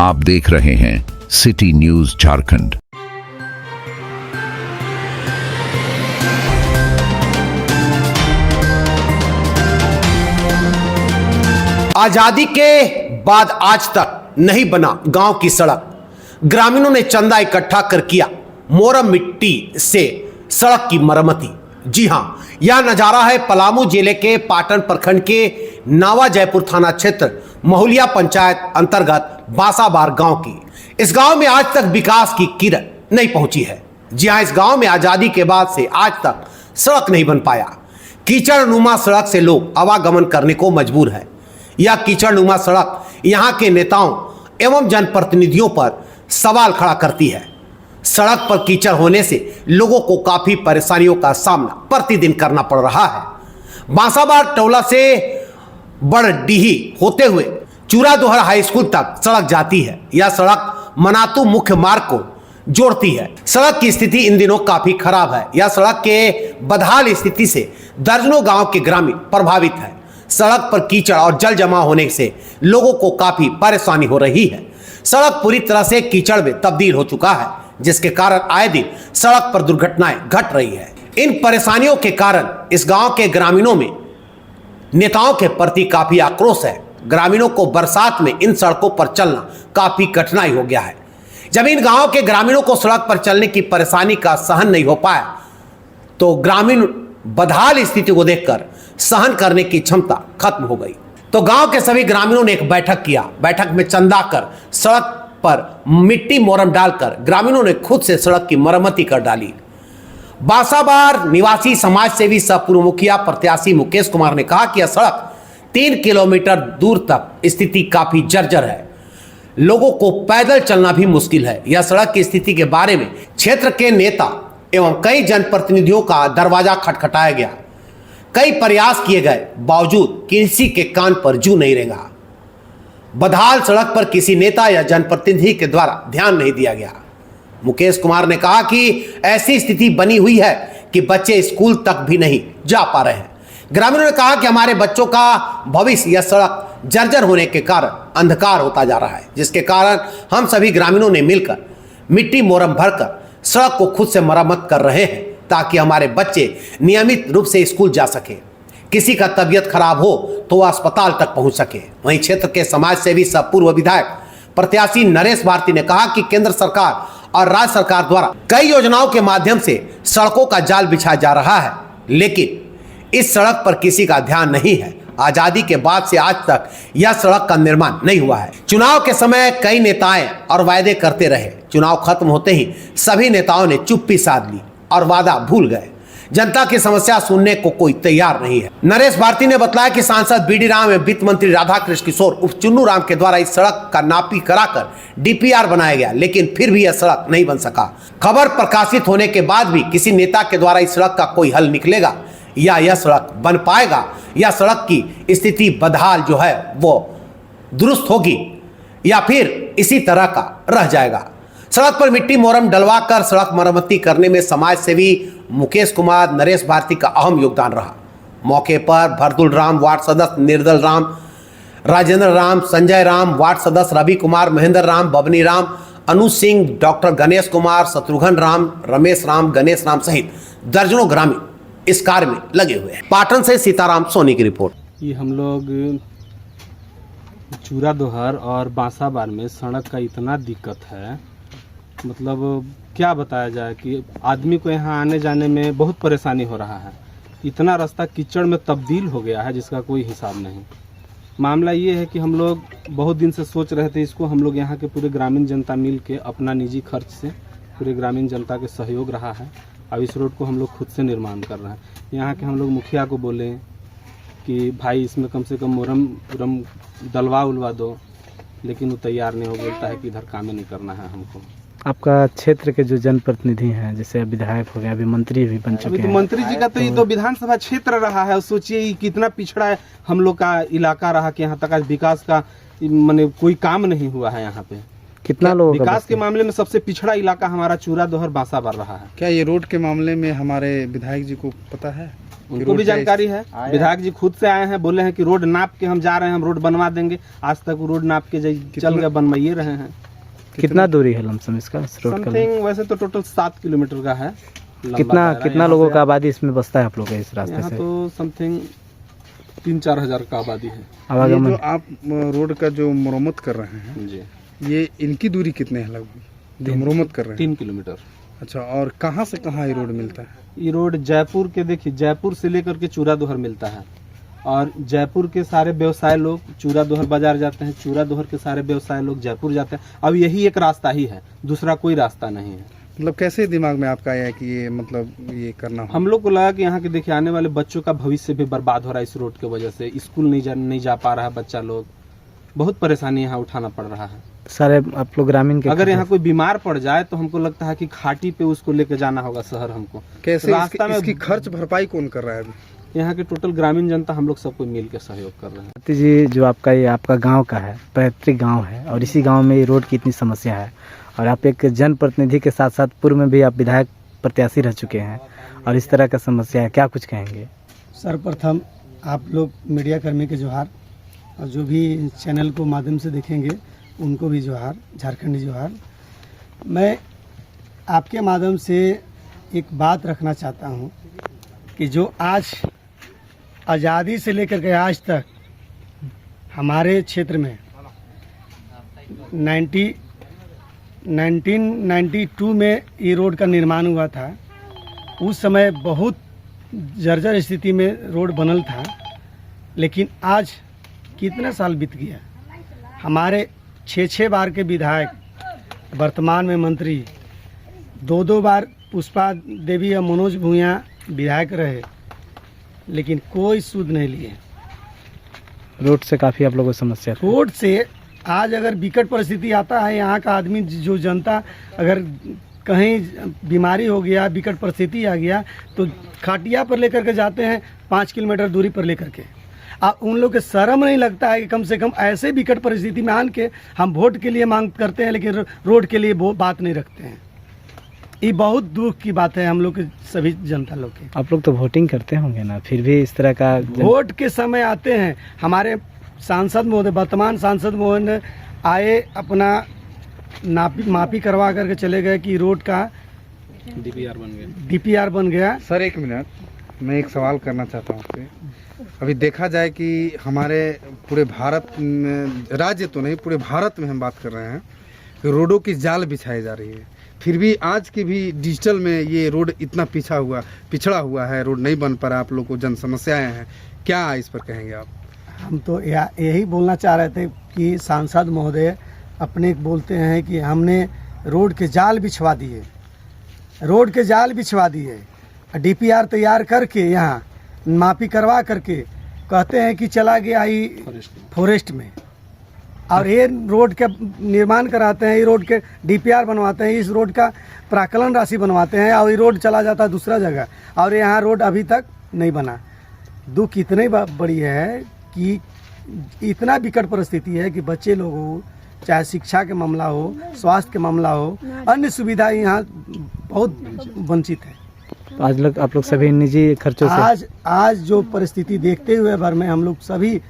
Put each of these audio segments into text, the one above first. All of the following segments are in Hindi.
आप देख रहे हैं सिटी न्यूज झारखंड। आजादी के बाद आज तक नहीं बना गांव की सड़क। ग्रामीणों ने चंदा इकट्ठा कर किया मोरम मिट्टी से सड़क की मरम्मती। जी हां, यह नजारा है पलामू जिले के पाटन प्रखंड के नावा जयपुर थाना क्षेत्र महुलिया पंचायत अंतर्गत बासाबार गांव की। इस गांव में आज तक विकास की किरण नहीं पहुंची है। जी हां, इस गांव में आजादी के बाद से आज तक सड़क नहीं बन पाया। कीचड़ नुमा सड़क से लोग आवागमन करने को मजबूर है। यह कीचड़ नुमा सड़क यहां के नेताओं एवं जनप्रतिनिधियों पर सवाल खड़ा करती है। सड़क पर कीचड़ होने से लोगों को काफी परेशानियों का सामना प्रतिदिन करना पड़ रहा है। बांसाबार टोला से बड़डीही होते हुए चूरादोहर हाई स्कूल तक सड़क जाती है। यह सड़क मनातू मुख्य मार्ग को जोड़ती है। सड़क की स्थिति इन दिनों काफी खराब है। यह सड़क के बदहाल स्थिति से दर्जनों गांव के ग्रामीण प्रभावित है। सड़क पर कीचड़ और जल जमा होने से लोगों को काफी परेशानी हो रही है। सड़क पूरी तरह से कीचड़ में तब्दील हो चुका है, जिसके कारण आए दिन सड़क पर दुर्घटनाएं घट रही है। इन परेशानियों के कारण इस गांव के ग्रामीणों में नेताओं के प्रति काफी आक्रोश है। ग्रामीणों को बरसात में इन सड़कों पर चलना काफी कठिनाई हो गया है। जब इन गांव के ग्रामीणों को सड़क पर चलने की परेशानी का सहन नहीं हो पाया तो ग्रामीण बदहाल स्थिति को देखकर सहन करने की क्षमता खत्म हो गई। तो गांव के सभी ग्रामीणों ने एक बैठक किया। बैठक में चंदा कर सड़क पर मिट्टी मोरम डालकर ग्रामीणों ने खुद से सड़क की मरम्मती कर डाली। बासाबार निवासी समाज सेवी सह पूर्व मुखिया प्रत्याशी मुकेश कुमार ने कहा कि यह सड़क 3 किलोमीटर दूर तक स्थिति काफी जर्जर है। लोगों को पैदल चलना भी मुश्किल है। यह सड़क की स्थिति के बारे में क्षेत्र के नेता एवं कई जनप्रतिनिधियों का दरवाजा खटखटाया गया। कई प्रयास किए गए, बावजूद किसी के कान पर जू नहीं रेंगा। बदहाल सड़क पर किसी नेता या जनप्रतिनिधि के द्वारा ध्यान नहीं दिया गया। मुकेश कुमार ने कहा कि ऐसी स्थिति बनी हुई है कि बच्चे स्कूल तक भी नहीं जा पा रहे हैं। ग्रामीणों ने कहा कि हमारे बच्चों का भविष्य यह सड़क जर्जर होने के कारण अंधकार होता जा रहा है, जिसके कारण हम सभी ग्रामीणों ने मिलकर मिट्टी मोरम भरकर सड़क को खुद से मरम्मत कर रहे हैं ताकि हमारे बच्चे नियमित रूप से स्कूल जा सके। किसी का तबीयत खराब हो तो वह अस्पताल तक पहुंच सके। वहीं क्षेत्र के समाज सेवी सह पूर्व विधायक प्रत्याशी नरेश भारती ने कहा कि केंद्र सरकार और राज्य सरकार द्वारा कई योजनाओं के माध्यम से सड़कों का जाल बिछाया जा रहा है, लेकिन इस सड़क पर किसी का ध्यान नहीं है। आजादी के बाद से आज तक यह सड़क का निर्माण नहीं हुआ है। चुनाव के समय कई नेताएं और वायदे करते रहे। चुनाव खत्म होते ही सभी नेताओं ने चुप्पी साध ली और वादा भूल गए। जनता की समस्या सुनने को कोई तैयार नहीं है। नरेश भारती ने बताया कि सांसद बीडी राम एवं वित्त मंत्री राधाकृष्ण किशोर उर्फ चुन्नू राम के द्वारा इस सड़क का नापी कराकर डीपीआर बनाया गया, लेकिन फिर भी यह सड़क नहीं बन सका। खबर प्रकाशित होने के बाद भी किसी नेता के द्वारा इस सड़क का कोई हल निकलेगा या यह सड़क बन पाएगा या सड़क की स्थिति बदहाल जो है वो दुरुस्त होगी या फिर इसी तरह का रह जाएगा। सड़क पर मिट्टी मोरम डलवाकर सड़क मरम्मती करने में समाज सेवी मुकेश कुमार नरेश भारती का अहम योगदान रहा। मौके पर भरदुल राम वार्ड सदस्य निर्दल राम, राजेंद्र राम, संजय राम, वार्ड सदस्य रवि कुमार, महेंद्र राम, बबनी राम, अनु सिंह, डॉक्टर गणेश कुमार, शत्रुघ्न राम, रमेश राम, गणेश राम सहित दर्जनों ग्रामीण इस कार्य में लगे हुए हैं। पाटन से सीताराम सोनी की रिपोर्ट। ये हम लोग चूरादोहर और बांसाबार में सड़क का इतना दिक्कत है, मतलब क्या बताया जाए कि आदमी को यहाँ आने जाने में बहुत परेशानी हो रहा है। इतना रास्ता कीचड़ में तब्दील हो गया है जिसका कोई हिसाब नहीं। मामला ये है कि हम लोग बहुत दिन से सोच रहे थे इसको, हम लोग यहाँ के पूरे ग्रामीण जनता मिल के अपना निजी खर्च से पूरे ग्रामीण जनता के सहयोग रहा है। अब इस रोड को हम लोग खुद से निर्माण कर रहे हैं। यहाँ के हम लोग मुखिया को बोले कि भाई इसमें कम से कम मोरम डलवा उलवा दो, लेकिन वो तैयार नहीं हो, बोलता है कि इधर काम ही नहीं करना है हमको। आपका क्षेत्र के जो जनप्रतिनिधि हैं, जैसे विधायक हो गया, अभी मंत्री भी बन चुके हैं। मंत्री जी का तो ये तो विधानसभा क्षेत्र रहा है। सोचिए कितना पिछड़ा है हम लोग का इलाका रहा कि यहाँ तक आज विकास का माने कोई काम नहीं हुआ है यहाँ पे। कितना लोगों का विकास बस्ती? के मामले में सबसे पिछड़ा इलाका हमारा चूरा दोहर बांसाबार रहा है। क्या ये रोड के मामले में हमारे विधायक जी को पता है? कि उनको रोड भी क्या जानकारी है। विधायक जी खुद से आए हैं, बोले हैं कि रोड नाप के हम जा रहे हैं, हम रोड बनवा देंगे। आज तक वो रोड नाप के चल गए, बनवाइए रहे हैं। कितना दूरी है लमसम इसका, इस रोड का? समथिंग वैसे तो टोटल 7 किलोमीटर का है। लंबा कितना दायरा। कितना यहाँ लोगों से- का आबादी इसमें बसता है आप लोग के इस रास्ते यहाँ से? तो समथिंग 3-4 हजार का आबादी है। ये आवागमन जो आप रोड का जो मरम्मत कर रहे हैं, जी, ये इनकी दूरी कितने है लगभग जो मरम्मत कर रहे हैं? 3 किलोमीटर। अच्छा, और कहाँ से कहाँ ये रोड मिलता है? ये रोड जयपुर के, देखिए जयपुर से लेकर के चूरा दोहर मिलता है। और जयपुर के सारे व्यवसाय लोग चूरा दोहर बाजार जाते हैं, चूरा दोहर के सारे व्यवसाय लोग जयपुर जाते हैं। अब यही एक रास्ता ही है, दूसरा कोई रास्ता नहीं है। मतलब कैसे दिमाग में आपका आया कि ये मतलब ये करना हो? हम लोग को लगा कि यहाँ के देखिए आने वाले बच्चों का भविष्य भी बर्बाद हो रहा है इस रोड की वजह से। स्कूल नहीं जा पा रहा है बच्चा लोग, बहुत परेशानी यहाँ उठाना पड़ रहा है। सारे आप लोग ग्रामीण के? अगर यहाँ कोई बीमार पड़ जाए तो हमको लगता है कि घाटी पे उसको लेके जाना होगा शहर हमको। कैसे रास्ता में इसकी खर्च भरपाई कौन कर रहा है अभी? यहाँ के टोटल ग्रामीण जनता हम लोग सबको मिल के सहयोग कर रहे हैं। भारती जी, जो आपका ये आपका गांव का है, पैतृक गांव है, और इसी गांव में ये रोड की इतनी समस्या है, और आप एक जनप्रतिनिधि के साथ साथ पूर्व में भी आप विधायक प्रत्याशी रह चुके हैं, और इस तरह का समस्या है, क्या कुछ कहेंगे? सर्वप्रथम आप लोग मीडिया कर्मी के जोहार, और जो भी चैनल को माध्यम से देखेंगे उनको भी जोहार, झारखंडी जोहार। मैं आपके माध्यम से एक बात रखना चाहता हूं कि जो आज आज़ादी से लेकर के आज तक हमारे क्षेत्र में 1992 में ये रोड का निर्माण हुआ था। उस समय बहुत जर्जर स्थिति में रोड बनल था, लेकिन आज कितना साल बीत गया, हमारे 6 बार के विधायक, वर्तमान में मंत्री, 2 बार पुष्पा देवी और मनोज भूया विधायक रहे, लेकिन कोई सूद नहीं लिए। रोड से काफ़ी आप लोगों को समस्या थी। रोड से आज अगर विकट परिस्थिति आता है, यहाँ का आदमी जो जनता अगर कहीं बीमारी हो गया, विकट परिस्थिति आ गया, तो खाटिया पर लेकर के जाते हैं 5 किलोमीटर दूरी पर लेकर के। अब उन लोग के शर्म नहीं लगता है कि कम से कम ऐसे विकट परिस्थिति में आन के हम वोट के लिए मांग करते हैं, लेकिन रोड के लिए वो बात नहीं रखते हैं। ये बहुत दुख की बात है हम लोग के सभी जनता लोग की। आप लोग तो वोटिंग करते होंगे ना, फिर भी इस तरह का वोट के समय आते हैं, हमारे सांसद महोदय, वर्तमान सांसद महोदय आए, अपना मापी करवा करके चले गए कि रोड का डीपीआर बन गया। सर एक मिनट, मैं एक सवाल करना चाहता हूँ आपसे। अभी देखा जाए कि हमारे पूरे भारत में, राज्य तो नहीं पूरे भारत में हम बात कर रहे हैं, रोडों की जाल बिछाई जा रही है, फिर भी आज की भी डिजिटल में ये रोड इतना पिछड़ा हुआ है, रोड नहीं बन पा रहा, आप लोग को जन समस्याएं हैं, क्या इस पर कहेंगे आप? हम तो यही बोलना चाह रहे थे कि सांसद महोदय अपने बोलते हैं कि हमने रोड के जाल बिछवा दिए, रोड के जाल बिछवा दिए, डीपीआर तैयार करके यहाँ मापी करवा करके कहते हैं कि चला गया ही फॉरेस्ट में, और ये रोड का निर्माण कराते हैं, ये रोड के डीपीआर बनवाते हैं, इस रोड का प्राकलन राशि बनवाते हैं, और ये रोड चला जाता है दूसरा जगह, और यहाँ रोड अभी तक नहीं बना। दुख इतनी बड़ी है कि इतना विकट परिस्थिति है कि बच्चे लोग हो, चाहे शिक्षा के मामला हो, स्वास्थ्य के मामला हो, अन्य सुविधाएं यहाँ बहुत वंचित है। तो आज लोग आप लोग सभी निजी खर्चों से आज जो परिस्थिति देखते हुए भर में हम लोग सभी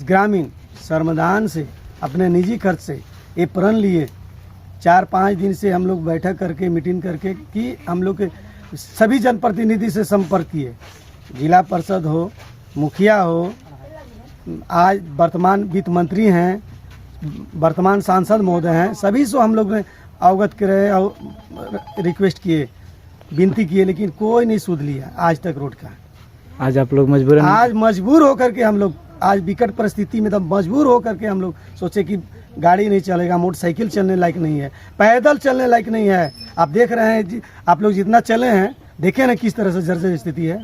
ग्रामीण श्रमदान से, अपने निजी खर्च से ये प्रण लिए, 4-5 दिन से हम लोग बैठक करके, मीटिंग करके कि हम लोग के सभी जनप्रतिनिधि से संपर्क किए, जिला परिषद हो, मुखिया हो, आज वर्तमान वित्त मंत्री हैं, वर्तमान सांसद महोदय हैं, सभी से हम लोग ने अवगत करे और रिक्वेस्ट किए, विनती किए, लेकिन कोई नहीं सुध लिया आज तक रोड का। आज आप लोग मजबूरन आज मजबूर होकर के हम लोग, आज विकट परिस्थिति में तब मजबूर होकर के हम लोग सोचे कि गाड़ी नहीं चलेगा, मोटरसाइकिल चलने लायक नहीं है, पैदल चलने लायक नहीं है। आप देख रहे हैं आप लोग जितना चले हैं, देखे ना किस तरह से जर्जर स्थिति है।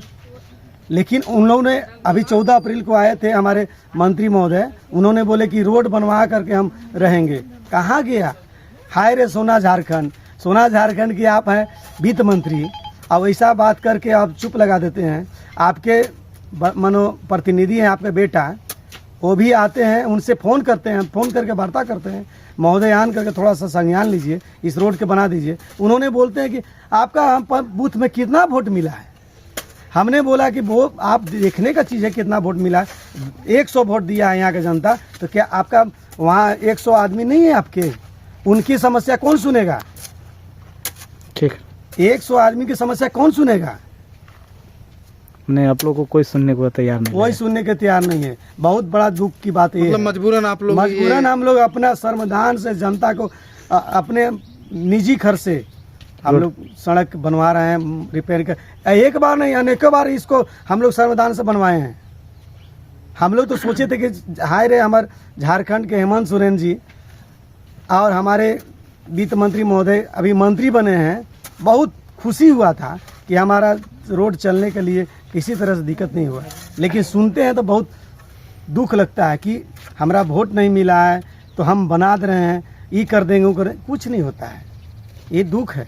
लेकिन उन लोगों ने अभी 14 अप्रैल को आए थे हमारे मंत्री महोदय, उन्होंने बोले कि रोड बनवा करके हम रहेंगे। कहाँ गया? हाय रे सोना झारखंड, सोना झारखंड की आप हैं वित्त मंत्री, अब ऐसा बात करके आप चुप लगा देते हैं। आपके मनो प्रतिनिधि हैं, आपका बेटा, वो भी आते हैं, उनसे फ़ोन करते हैं, फ़ोन करके वार्ता करते हैं, महोदय आन करके थोड़ा सा संज्ञान लीजिए, इस रोड के बना दीजिए। उन्होंने बोलते हैं कि आपका हम बूथ में कितना वोट मिला है। हमने बोला कि वो आप देखने का चीज़ है कितना वोट मिला है, 100 वोट दिया है यहाँ की जनता, तो क्या आपका वहाँ 100 आदमी नहीं है आपके, उनकी समस्या कौन सुनेगा? ठीक। 100 आदमी की समस्या कौन सुनेगा? नहीं, आप लोगों को कोई सुनने को तैयार नहीं कोई है। सुनने के तैयार नहीं है। बहुत बड़ा दुख की बात ये मतलब है। मजबूरन आप लोग मजबूरन हम लोग अपना श्रमदान से जनता को अपने निजी खर्च से हम लोग सड़क बनवा रहे हैं, रिपेयर कर। एक बार नहीं, अनेकों बार इसको हम लोग श्रमदान से बनवाए हैं। हम लोग तो सोचे थे कि हाय रे, हमारे झारखंड के हेमंत सोरेन जी और हमारे वित्त मंत्री महोदय अभी मंत्री बने हैं, बहुत खुशी हुआ था कि हमारा रोड चलने के लिए किसी तरह से दिक्कत नहीं हुआ। लेकिन सुनते हैं तो बहुत दुख लगता है कि हमारा वोट नहीं मिला है तो हम बना दे रहे हैं, ये कर देंगे वो कर, कुछ नहीं होता है। ये दुख है।